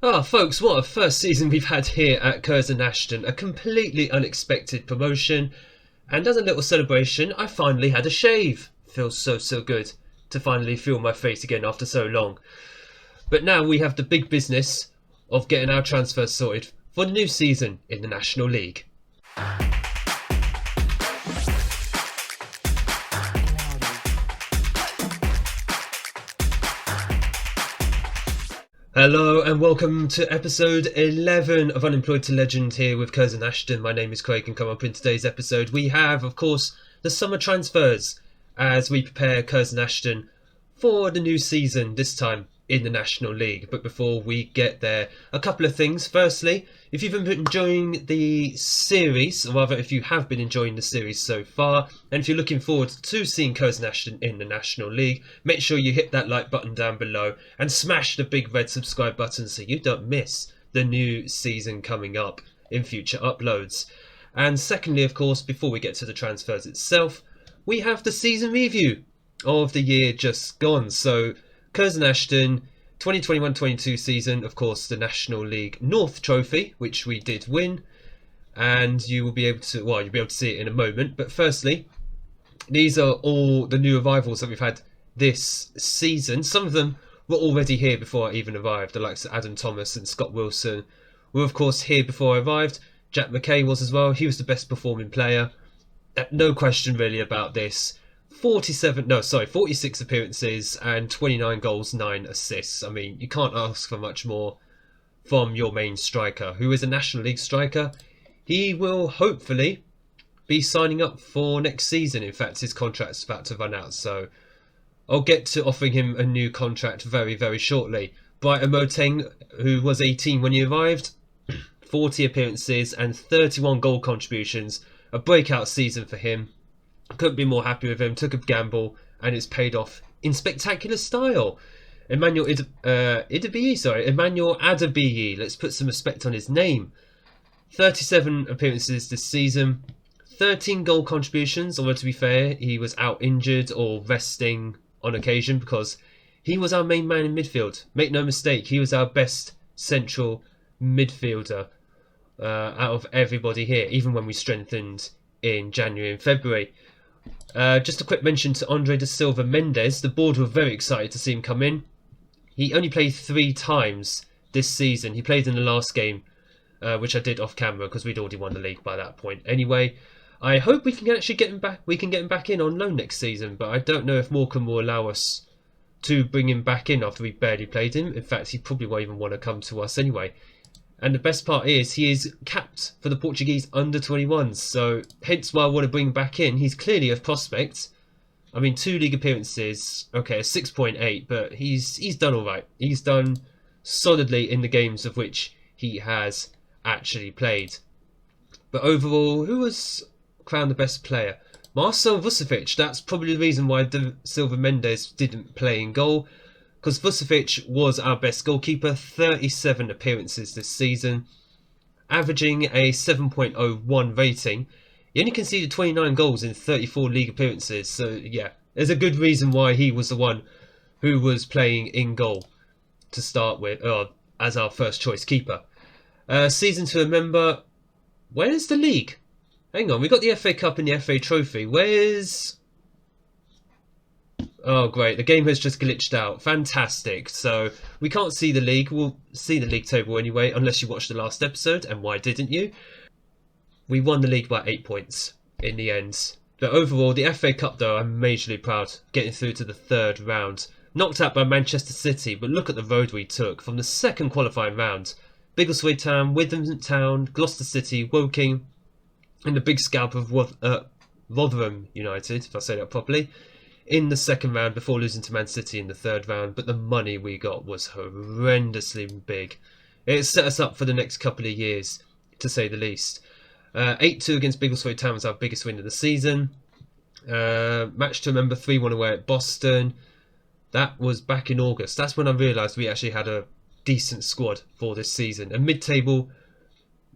Folks, what a first season we've had here at Curzon Ashton. A completely unexpected promotion. And as a little celebration, I finally had a shave. Feels so good to finally feel my face again after so long. But now we have the big business of getting our transfers sorted for the new season in the National League. Hello and welcome to episode 11 of Unemployed to Legend here with Curzon Ashton. My name is Craig and come up in today's episode we have, of course, the summer transfers as we prepare Curzon Ashton for the new season, this time in the National League. But before we get there, a couple of things. Firstly, if you've been enjoying the series, or rather if you have been enjoying the series so far, and if you're looking forward to seeing Curzon Ashton in the National League, make sure you hit that like button down below and smash the big red subscribe button so you don't miss the new season coming up in future uploads. And secondly, of course, before we get to the transfers itself, we have the season review of the year just gone. So Curzon Ashton 2021-22 season, of course, the National League North Trophy, which we did win, and you will be able to, well, you'll be able to see it in a moment. But firstly, these are all the new arrivals that we've had this season. Some of them were already here before I even arrived. The likes of Adam Thomas and Scott Wilson were, of course, here before I arrived. Jack McKay was as well. He was the best performing player. No question really about this. 46 appearances and 29 goals, 9 assists. I mean, you can't ask for much more from your main striker, who is a National League striker. He will hopefully be signing up for next season. In fact, his contract's about to run out, so I'll get to offering him a new contract very shortly. Brighton Moteng, who was 18 when he arrived, 40 appearances and 31 goal contributions. A breakout season for him. Couldn't be more happy with him. Took a gamble and it's paid off in spectacular style. Emmanuel Adebiyi, let's put some respect on his name. 37 appearances this season, 13 goal contributions, although to be fair, he was out injured or resting on occasion because he was our main man in midfield. Make no mistake, he was our best central midfielder out of everybody here, even when we strengthened in January and February. Just a quick mention to Andre de Silva Mendes. The board were very excited to see him come in. He only played 3 times this season. He played in the last game, which I did off camera because we'd already won the league by that point. Anyway, I hope we can actually get him back. We can get him back in on loan next season, but I don't know if Morecambe will allow us to bring him back in after we barely played him. In fact, he probably won't even want to come to us anyway. And the best part is he is capped for the Portuguese under-21s, so hence why I want to bring him back in. He's clearly a prospect. I mean, 2 league appearances, okay, a 6.8, but he's done all right. He's done solidly in the games of which he has actually played. But overall, who was crowned the best player? Marcel Vasilevich. That's probably the reason why Silva Mendes didn't play in goal, because Vasilevich was our best goalkeeper, 37 appearances this season, averaging a 7.01 rating. He only conceded 29 goals in 34 league appearances, so yeah, there's a good reason why he was the one who was playing in goal to start with, as our first choice keeper. Season to remember, where's the league? Hang on, we got the FA Cup and the FA Trophy. Where's... Oh, great. The game has just glitched out. Fantastic. So we can't see the league. We'll see the league table anyway, unless you watched the last episode. And why didn't you? We won the league by 8 points in the end. But overall, the FA Cup, though, I'm majorly proud. Getting through to the 3rd round. Knocked out by Manchester City, but look at the road we took from the 2nd qualifying round. Biggleswade Town, Witham Town, Gloucester City, Woking, and the big scalp of Rotherham United, if I say that properly, in the 2nd round before losing to Man City in the 3rd round. But the money we got was horrendously big. It set us up for the next couple of years, to say the least. 8-2 against Biggleswade Town was our biggest win of the season. Match to remember, 3-1 away at Boston. That was back in August. That's when I realised we actually had a decent squad for this season. And mid-table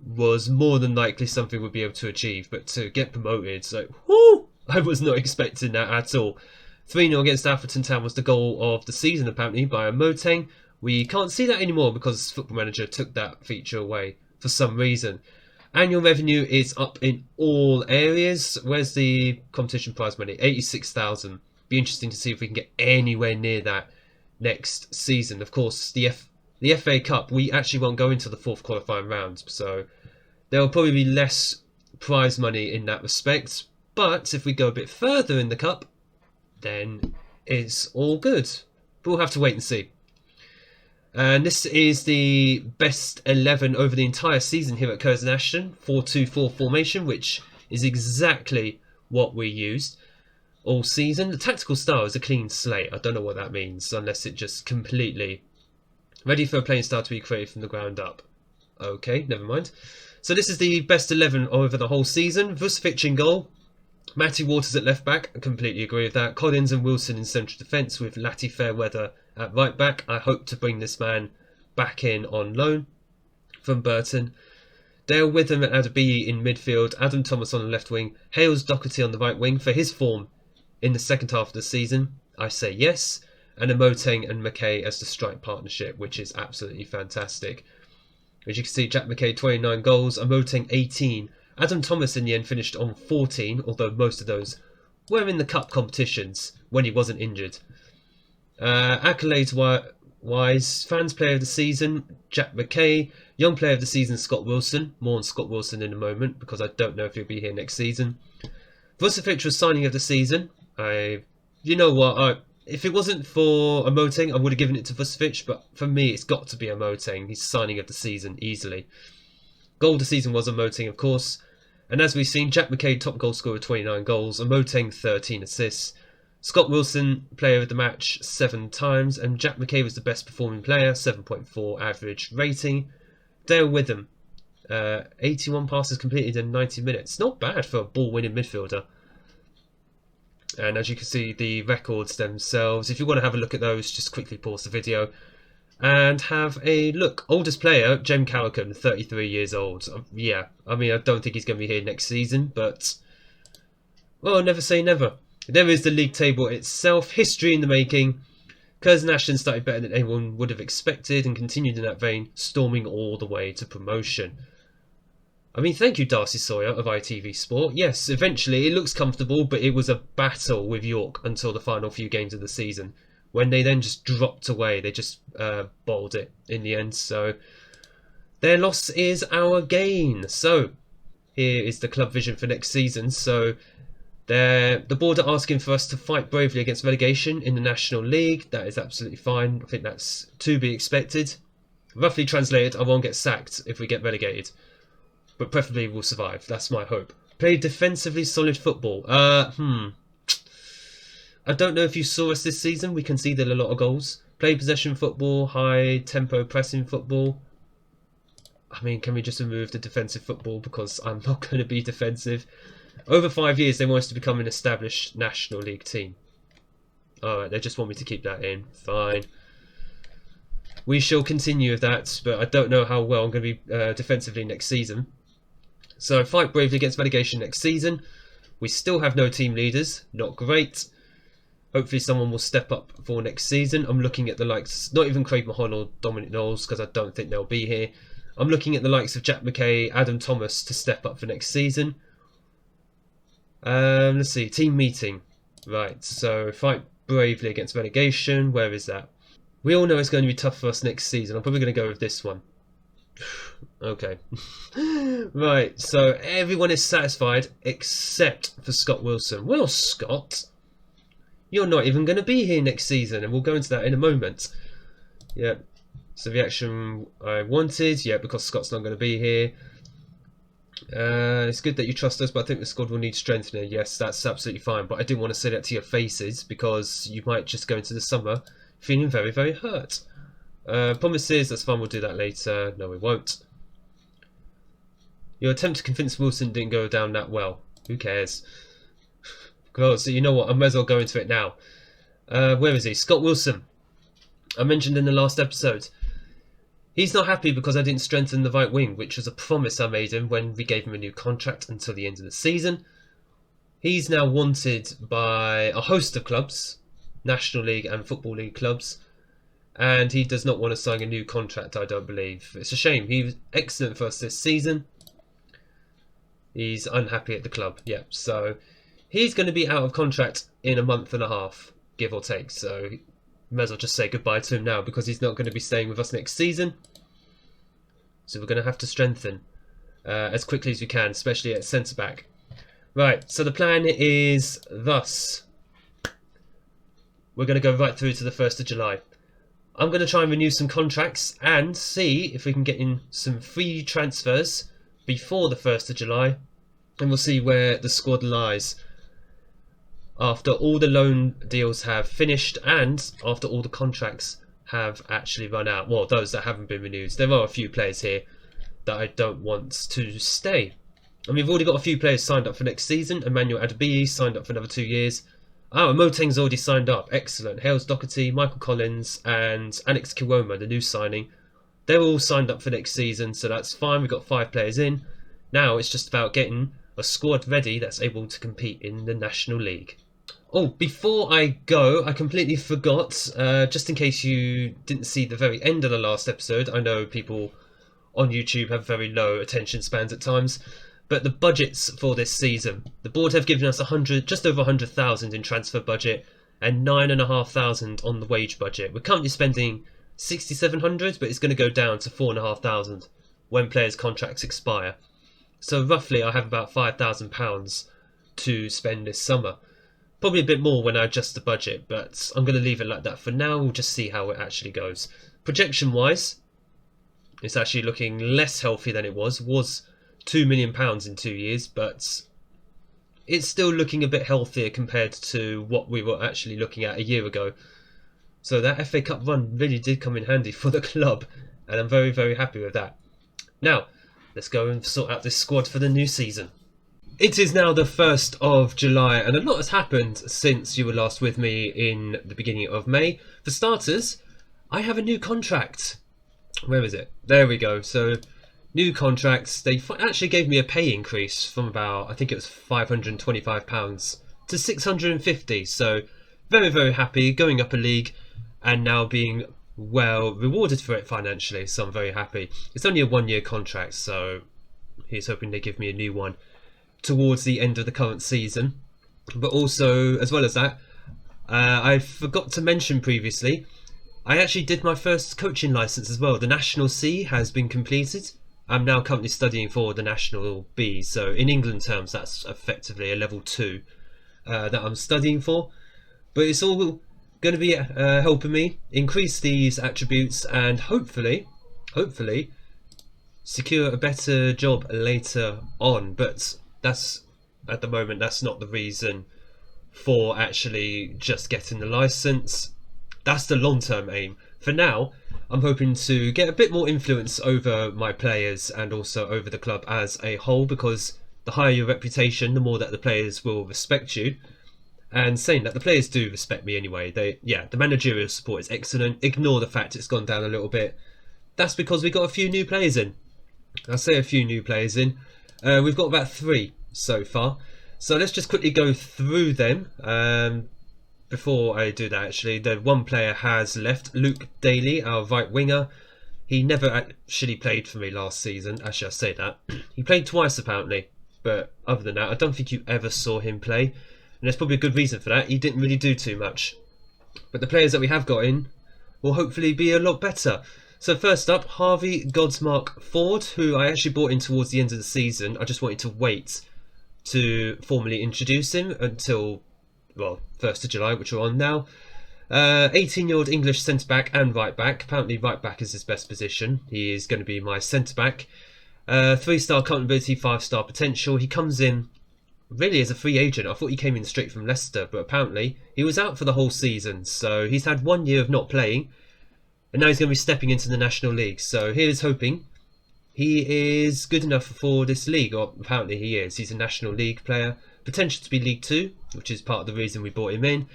was more than likely something we'd be able to achieve. But to get promoted, so whoo, I was not expecting that at all. 3-0 against Atherton Town was the goal of the season, apparently, by a Moteng. We can't see that anymore because Football Manager took that feature away for some reason. Annual revenue is up in all areas. Where's the competition prize money? 86,000. Be interesting to see if we can get anywhere near that next season. Of course, the FA Cup, we actually won't go into the fourth qualifying round, so there will probably be less prize money in that respect. But if we go a bit further in the cup, then it's all good. But we'll have to wait and see. And this is the best 11 over the entire season here at Curzon Ashton. 4-2-4 formation, which is exactly what we used all season. The tactical style is a clean slate. I don't know what that means, unless it just completely ready for a playing style to be created from the ground up. Okay, never mind. So this is the best 11 over the whole season. Vasilevich in goal. Matty Waters at left back. I completely agree with that. Collins and Wilson in central defence with Latty Fairweather at right back. I hope to bring this man back in on loan from Burton. Dale Witham and Adabiyi in midfield. Adam Thomas on the left wing. Hales Doherty on the right wing. For his form in the second half of the season, I say yes. And Amoteng and McKay as the strike partnership, which is absolutely fantastic. As you can see, Jack McKay 29 goals, Amoteng 18. Adam Thomas in the end finished on 14, although most of those were in the cup competitions when he wasn't injured. Accolades wise, fans player of the season, Jack McKay. Young player of the season, Scott Wilson. More on Scott Wilson in a moment, because I don't know if he'll be here next season. Vasilevich was signing of the season. You know what, if it wasn't for Amoteng, I would have given it to Vasilevich, but for me, it's got to be Amoteng. He's signing of the season easily. Goal of the season was Amoteng, of course. And as we've seen, Jack McKay, top goal scorer, 29 goals. Amoteng, 13 assists. Scott Wilson, player of the match, 7 times. And Jack McKay was the best performing player, 7.4 average rating. Dale Witham, 81 passes completed in 90 minutes. Not bad for a ball-winning midfielder. And as you can see, the records themselves, if you want to have a look at those, just quickly pause the video and have a look. Oldest player, Jem Cowickham, 33 years old. Yeah, I mean, I don't think he's going to be here next season, but, well, never say never. There is the league table itself, history in the making. Curzon Ashton started better than anyone would have expected and continued in that vein, storming all the way to promotion. I mean, thank you, Darcy Sawyer of ITV Sport. Yes, eventually it looks comfortable, but it was a battle with York until the final few games of the season, when they then just dropped away. They just bowled it in the end. So their loss is our gain. So here is the club vision for next season. So the board are asking for us to fight bravely against relegation in the National League. That is absolutely fine. I think that's to be expected. Roughly translated, I won't get sacked if we get relegated, but preferably we'll survive. That's my hope. Play defensively solid football. I don't know if you saw us this season. We conceded a lot of goals. Play possession football, high tempo pressing football. I mean, can we just remove the defensive football, because I'm not going to be defensive. Over 5 years, they want us to become an established National League team. Alright, they just want me to keep that in. Fine. We shall continue with that, but I don't know how well I'm going to be defensively next season. So fight bravely against relegation next season. We still have no team leaders. Not great. Hopefully someone will step up for next season. I'm looking at the likes, not even Craig Mahon or Dominic Knowles, because I don't think they'll be here. I'm looking at the likes of Jack McKay, Adam Thomas to step up for next season. Let's see, team meeting. Right, so fight bravely against relegation. Where is that? We all know it's going to be tough for us next season. I'm probably going to go with this one. Okay. Right, so everyone is satisfied except for Scott Wilson. Well, Scott, you're not even going to be here next season, and we'll go into that in a moment. Yeah, so the action I wanted, yeah, because Scott's not going to be here. It's good that you trust us, but I think the squad will need strengthening. Yes, that's absolutely fine, but I didn't want to say that to your faces, because you might just go into the summer feeling very, very hurt. Promises, that's fine, we'll do that later. No, we won't. Your attempt to convince Wilson didn't go down that well. Who cares? Well, so you know what, I might as well go into it now. Where is he? Scott Wilson. I mentioned in the last episode. He's not happy because I didn't strengthen the right wing, which was a promise I made him when we gave him a new contract until the end of the season. He's now wanted by a host of clubs, National League and Football League clubs. and he does not want to sign a new contract, I don't believe. It's a shame. He was excellent for us this season. He's unhappy at the club, yep. So he's going to be out of contract in a month and a half, give or take. So may as well just say goodbye to him now, because he's not going to be staying with us next season. So we're going to have to strengthen as quickly as we can, especially at centre-back. Right, so the plan is thus. We're going to go right through to the 1st of July. I'm going to try and renew some contracts and see if we can get in some free transfers before the 1st of July. And we'll see where the squad lies after all the loan deals have finished and after all the contracts have actually run out. Well, those that haven't been renewed. There are a few players here that I don't want to stay. And we've already got a few players signed up for next season. Emmanuel Adebayi signed up for another 2 years. Oh, Moteng's already signed up. Excellent. Hales Doherty, Michael Collins and Alex Kiwoma, the new signing. They're all signed up for next season, so that's fine. We've got 5 players in. Now it's just about getting a squad ready that's able to compete in the National League. Oh, before I go, I completely forgot, just in case you didn't see the very end of the last episode. I know people on YouTube have very low attention spans at times. But the budgets for this season, the board have given us just over 100,000 in transfer budget and 9,500 on the wage budget. We're currently spending 6,700, but it's going to go down to 4,500 when players' contracts expire. So roughly, I have about £5,000 to spend this summer. Probably a bit more when I adjust the budget, but I'm going to leave it like that for now. We'll just see how it actually goes. Projection-wise, it's actually looking less healthy than it was. £2 million in 2 years, but it's still looking a bit healthier compared to what we were actually looking at a year ago. So that FA Cup run really did come in handy for the club, and I'm very, very happy with that. Now, let's go and sort out this squad for the new season. It is now the 1st of July, and a lot has happened since you were last with me in the beginning of May. For starters, I have a new contract. Where is it? There we go. So new contracts. They actually gave me a pay increase from about, I think it was £525 to £650. So very, very happy, going up a league and now being well rewarded for it financially. So I'm very happy. It's only a 1-year contract, so he's hoping they give me a new one towards the end of the current season. But also, as well as that, I forgot to mention previously, I actually did my first coaching licence as well. The National C has been completed. I'm now currently studying for the National B, so in England terms that's effectively a level 2 that I'm studying for. But it's all going to be helping me increase these attributes and hopefully secure a better job later on. But that's, at the moment, that's not the reason for actually just getting the licence. That's the long-term aim. For now, I'm hoping to get a bit more influence over my players and also over the club as a whole, because the higher your reputation, the more that the players will respect you. And saying that, the players do respect me anyway. The managerial support is excellent. Ignore the fact it's gone down a little bit. That's because we got a few new players in. I say a few new players in. We've got about 3 so far. So let's just quickly go through them. Before I do that, actually, the one player has left, Luke Daly, our right winger. He never actually played for me last season. Actually, I say that. He played twice, apparently. But other than that, I don't think you ever saw him play. And there's probably a good reason for that. He didn't really do too much. But the players that we have got in will hopefully be a lot better. So first up, Harvey Godsmark Ford, who I actually brought in towards the end of the season. I just wanted to wait to formally introduce him until, well, 1st of July, which we're on now. 18-year-old English centre-back and right-back. Apparently right-back is his best position. He is going to be my centre-back. 3-star current ability, 5-star potential. He comes in really as a free agent. I thought he came in straight from Leicester, but apparently he was out for the whole season. So he's had 1 year of not playing, and now he's going to be stepping into the National League. So here's hoping he is good enough for this league, or apparently he is. He's a National League player, potential to be League 2, which is part of the reason we brought him in.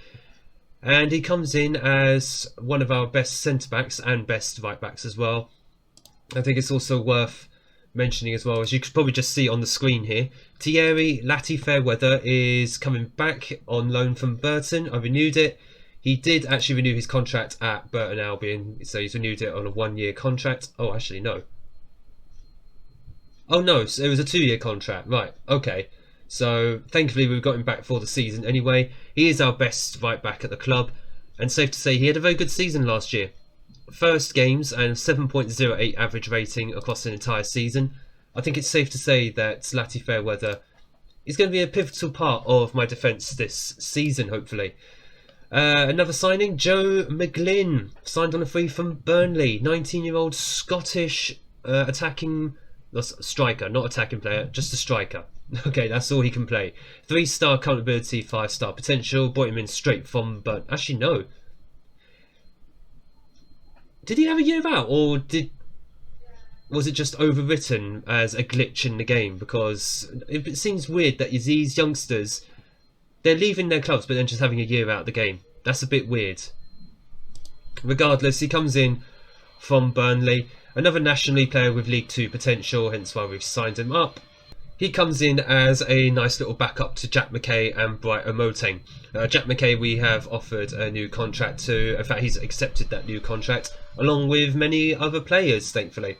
And he comes in as one of our best centre-backs and best right-backs as well. I think it's also worth mentioning as well, as you could probably just see on the screen here, Thierry Lati Fairweather is coming back on loan from Burton. I renewed it. He did actually renew his contract at Burton Albion, so he's renewed it on a 1-year contract. Oh, actually, no. Oh, no, so it was a 2-year contract. Right, okay. So, thankfully, we've got him back for the season anyway. He is our best right back at the club, and safe to say he had a very good season last year. First games and 7.08 average rating across an entire season. I think it's safe to say that Lati Fairweather is going to be a pivotal part of my defence this season, hopefully. Another signing, Joe Mcglynn, signed on a free from Burnley. 19-year-old Scottish attacking striker, not attacking player, just a striker. Okay, that's all he can play. 3-star accountability, 5-star potential. Brought him in straight from Burnley. Actually, no. Did he have a year out, or was it just overwritten as a glitch in the game? Because it seems weird that these youngsters, they're leaving their clubs but then just having a year out of the game. That's a bit weird. Regardless, he comes in from Burnley. Another National League player with League 2 potential, hence why we've signed him up. He comes in as a nice little backup to Jack McKay and Bright Omoteng. Jack McKay we have offered a new contract to. In fact, he's accepted that new contract, along with many other players, thankfully.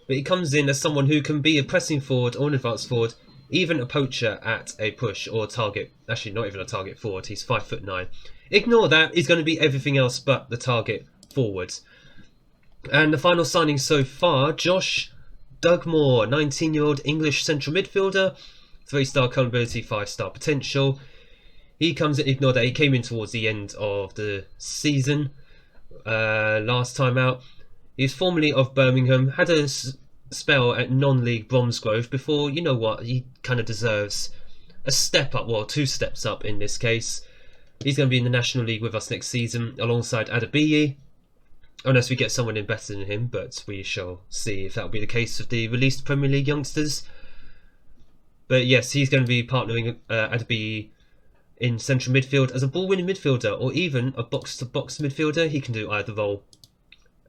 But he comes in as someone who can be a pressing forward or an advanced forward, even a poacher at a push or target. Actually, not even a target forward. He's 5'9". Ignore that. He's going to be everything else but the target forward. And the final signing so far, Josh Dugmore, 19-year-old English central midfielder, 3-star accountability, 5-star potential. He comes in, ignore that, he came in towards the end of the season, last time out. He was formerly of Birmingham, had a spell at non-league Bromsgrove before, you know what, he kind of deserves a step up, well, 2 steps up in this case. He's going to be in the National League with us next season, alongside Adabiyi. Unless we get someone in better than him, but we shall see if that will be the case with the released Premier League youngsters. But yes, he's going to be partnering Adabiyi in central midfield as a ball-winning midfielder, or even a box-to-box midfielder. He can do either role.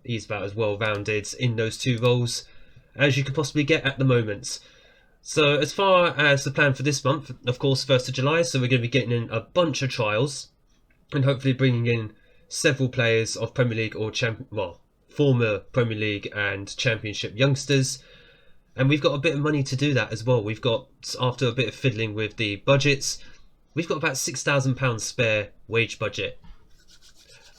He's about as well-rounded in those 2 roles as you could possibly get at the moment. So as far as the plan for this month, of course, 1st of July, so we're going to be getting in a bunch of trials and hopefully bringing in several players of Premier League or former Premier League and Championship youngsters, and we've got a bit of money to do that as well. We've got, after a bit of fiddling with the budgets, we've got about £6,000 spare wage budget.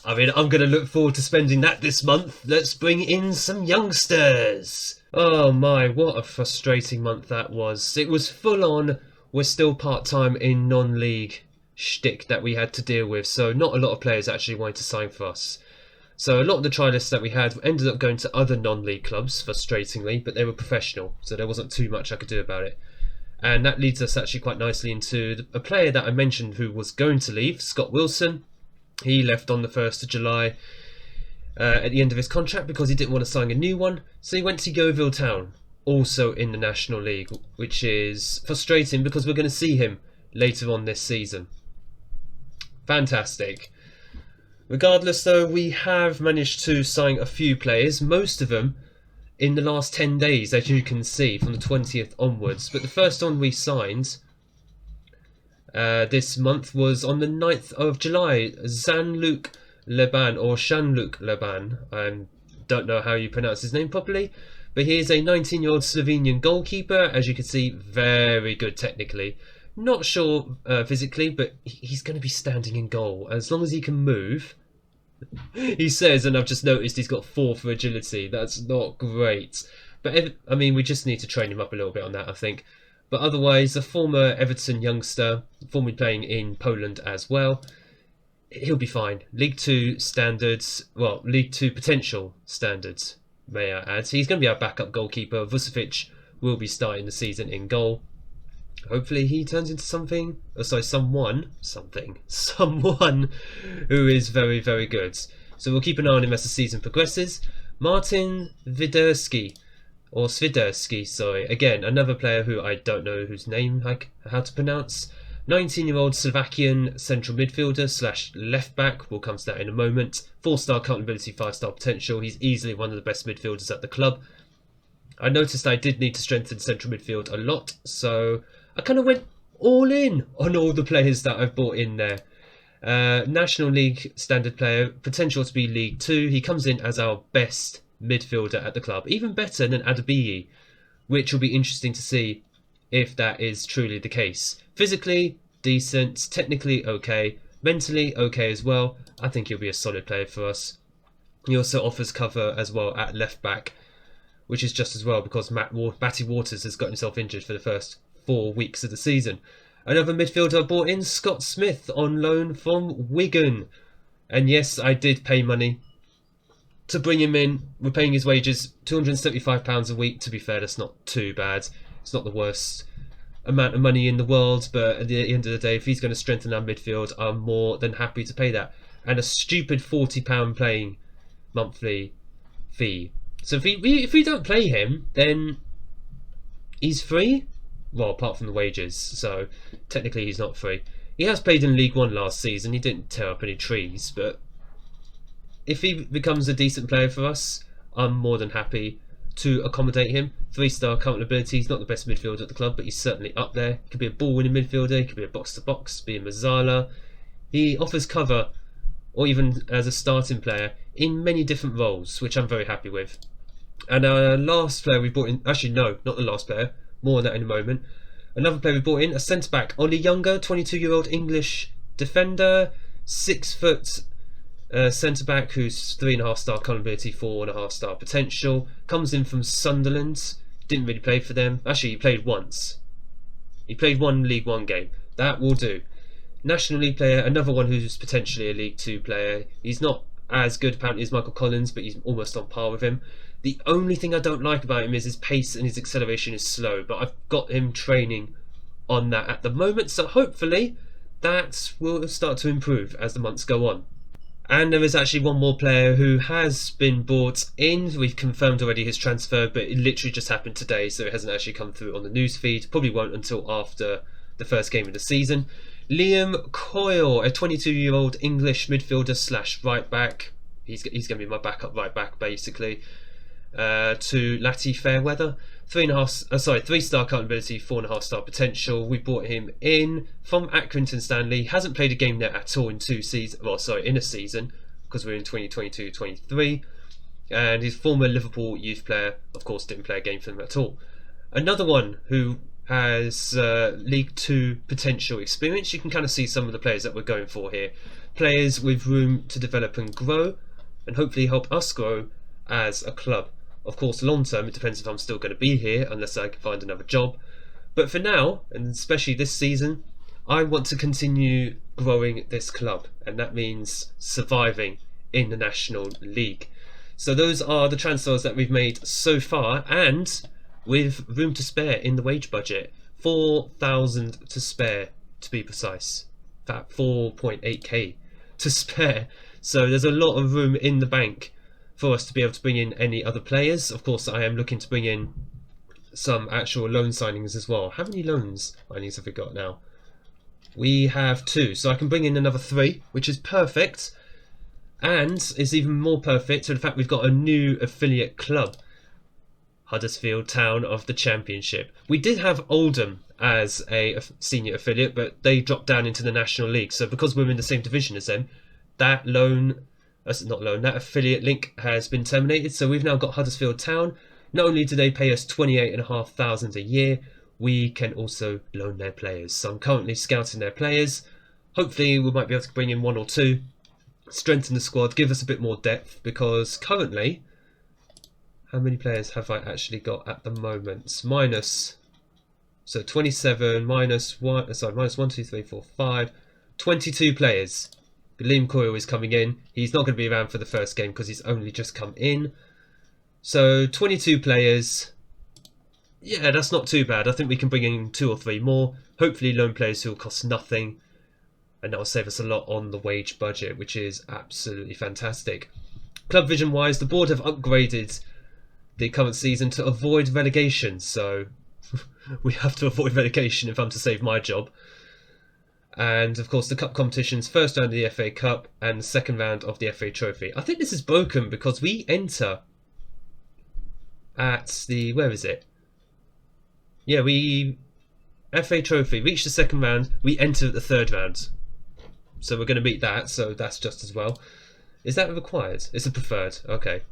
I mean, I'm going to look forward to spending that this month. Let's bring in some youngsters. Oh my, what a frustrating month that was. It was full on, we're still part-time in non-league shtick that we had to deal with, so not a lot of players actually wanted to sign for us. So a lot of the trial lists that we had ended up going to other non-league clubs, frustratingly, but they were professional, so there wasn't too much I could do about it. And that leads us actually quite nicely into a player that I mentioned who was going to leave, Scott Wilson. He left on the 1st of July at the end of his contract because he didn't want to sign a new one, so he went to Yeovil Town, also in the National League, which is frustrating because we're going to see him later on this season. Fantastic. Regardless though, we have managed to sign a few players, most of them in the last 10 days, as you can see, from the 20th onwards. But the first one we signed this month was on the 9th of July, Jean-Luc Leban, or Jean-Luc Leban. I don't know how you pronounce his name properly, but he is a 19-year-old Slovenian goalkeeper. As you can see, very good technically. Not sure physically, but he's going to be standing in goal as long as he can move. He says, and I've just noticed he's got 4 for agility. That's not great. But I mean, we just need to train him up a little bit on that, I think. But otherwise, a former Everton youngster, formerly playing in Poland as well, he'll be fine. League 2 standards, well, League 2 potential standards, may I add. He's going to be our backup goalkeeper. Vucevic will be starting the season in goal. Hopefully he turns into someone who is very, very good. So we'll keep an eye on him as the season progresses. Martin Swiderski, sorry. Again, another player who I don't know whose name how to pronounce. 19-year-old Slovakian central midfielder / left back. We'll come to that in a moment. 4-star accountability, 5-star potential. He's easily one of the best midfielders at the club. I noticed I did need to strengthen central midfield a lot, so I kind of went all in on all the players that I've brought in there. National League standard player, potential to be League 2. He comes in as our best midfielder at the club, even better than Adabiyi, which will be interesting to see if that is truly the case. Physically, decent. Technically, okay. Mentally, okay as well. I think he'll be a solid player for us. He also offers cover as well at left back, which is just as well because Matty Waters has got himself injured for the first 4 weeks of the season. Another midfielder I bought in, Scott Smith, on loan from Wigan. And yes, I did pay money to bring him in. We're paying his wages, £275 a week. To be fair, that's not too bad. It's not the worst amount of money in the world, but at the end of the day, if he's going to strengthen our midfield, I'm more than happy to pay that. And a stupid £40 playing monthly fee. So if we don't play him, then he's free. Well, apart from the wages, so technically he's not free. He has played in League 1 last season. He didn't tear up any trees, but if he becomes a decent player for us, I'm more than happy to accommodate him. 3-star current ability. He's not the best midfielder at the club, but he's certainly up there. He could be a ball-winning midfielder. He could be a box-to-box, be a Mazzala. He offers cover, or even as a starting player, in many different roles, which I'm very happy with. And our last player we brought in, actually no, not the last player, more on that in a moment. Another player we brought in, a centre-back, Ollie Younger, 22-year-old English defender, 6 foot centre-back who's 3.5-star current ability, 4.5-star potential. Comes in from Sunderland, didn't really play for them. Actually, he played once. He played one League 1 game. That will do. National League player, another one who's potentially a League 2 player. He's not as good apparently as Michael Collins, but he's almost on par with him. The only thing I don't like about him is his pace and his acceleration is slow, but I've got him training on that at the moment, so hopefully that will start to improve as the months go on. And there is actually one more player who has been brought in. We've confirmed already his transfer, but it literally just happened today, so it hasn't actually come through on the news feed. Probably won't until after the first game of the season. Liam Coyle, a 22-year-old English midfielder slash right back. He's going to be my backup right back basically. To Lati Fairweather, 3-star current ability, 4.5-star potential. We brought him in from Accrington Stanley. Hasn't played a game there at all in in a season, because we're in 2022-23. And his former Liverpool youth player, of course, didn't play a game for them at all. Another one who has League 2 potential experience. You can kind of see some of the players that we're going for here. Players with room to develop and grow, and hopefully help us grow as a club. Of course, long term, it depends if I'm still going to be here, unless I can find another job. But for now, and especially this season, I want to continue growing this club, and that means surviving in the National League. So those are the transfers that we've made so far, and with room to spare in the wage budget. 4,000 to spare, to be precise. In fact, 4.8k to spare. So there's a lot of room in the bank for us to be able to bring in any other players. Of course, I am looking to bring in some actual loan signings as well. How many loan signings have we got now? We have 2, so I can bring in another 3, which is perfect. And it's even more perfect to the fact we've got a new affiliate club, Huddersfield Town of the Championship. We did have Oldham as a senior affiliate, but they dropped down into the National League. So because we're in the same division as them, that that affiliate link has been terminated. So we've now got Huddersfield Town. Not only do they pay us £28,500 a year, we can also loan their players. So I'm currently scouting their players. Hopefully we might be able to bring in 1 or 2, strengthen the squad, give us a bit more depth, because currently, how many players have I actually got at the moment? So 27 minus 1, minus 1, 2, 3, 4, 5, 22 players. Liam Coyle is coming in. He's not going to be around for the first game because he's only just come in. So 22 players. Yeah, that's not too bad. I think we can bring in 2 or 3 more. Hopefully loan players who will cost nothing. And that will save us a lot on the wage budget, which is absolutely fantastic. Club vision wise, the board have upgraded the current season to avoid relegation. So we have to avoid relegation if I'm to save my job. And of course the cup competitions, first round of the FA Cup and the second round of the FA Trophy. I think this is broken because we enter at the, where is it? Yeah, we FA Trophy, reach the second round, we enter at the third round. so we're going to meet that, so that's just as well. Is that required? It's a preferred, okay.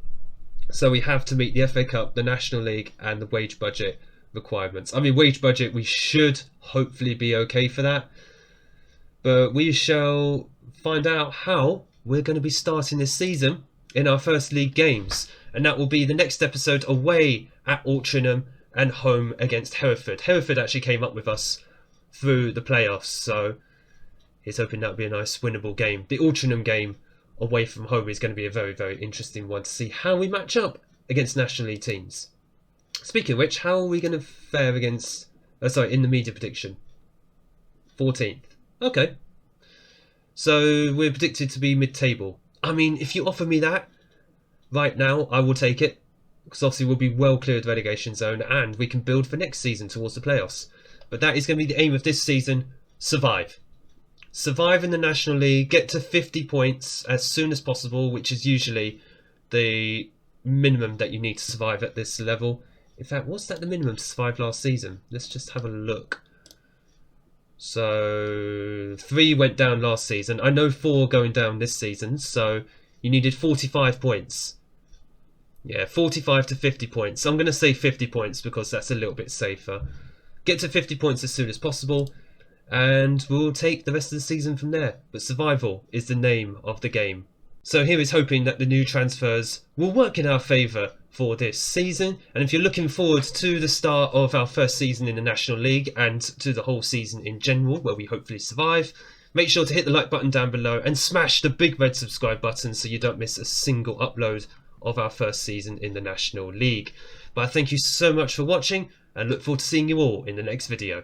So we have to meet the FA Cup, the National League and the wage budget requirements. I mean, wage budget, we should hopefully be okay for that, but we shall find out how we're going to be starting this season in our first league games, and that will be the next episode away at Altrincham and home against Hereford. Hereford actually came up with us through the playoffs, so he's hoping that will be a nice winnable game. The Altrincham game away from home is going to be a very, very interesting one to see how we match up against National League teams. Speaking of which, how are we going to fare against... in the media prediction? 14th. Okay. So we're predicted to be mid-table. I mean, if you offer me that right now, I will take it. Because obviously we'll be well clear of the relegation zone and we can build for next season towards the playoffs. But that is going to be the aim of this season. Survive. Survive in the National League. Get to 50 points as soon as possible, which is usually the minimum that you need to survive at this level. In fact, was that the minimum to survive last season? Let's just have a look. So 3 went down last season. I know 4 going down this season. So you needed 45 points. Yeah, 45 to 50 points. I'm going to say 50 points because that's a little bit safer. Get to 50 points as soon as possible. And we'll take the rest of the season from there. But survival is the name of the game. So here is hoping that the new transfers will work in our favour for this season. And if you're looking forward to the start of our first season in the National League and to the whole season in general, where we hopefully survive, make sure to hit the like button down below and smash the big red subscribe button so you don't miss a single upload of our first season in the National League. But I thank you so much for watching and look forward to seeing you all in the next video.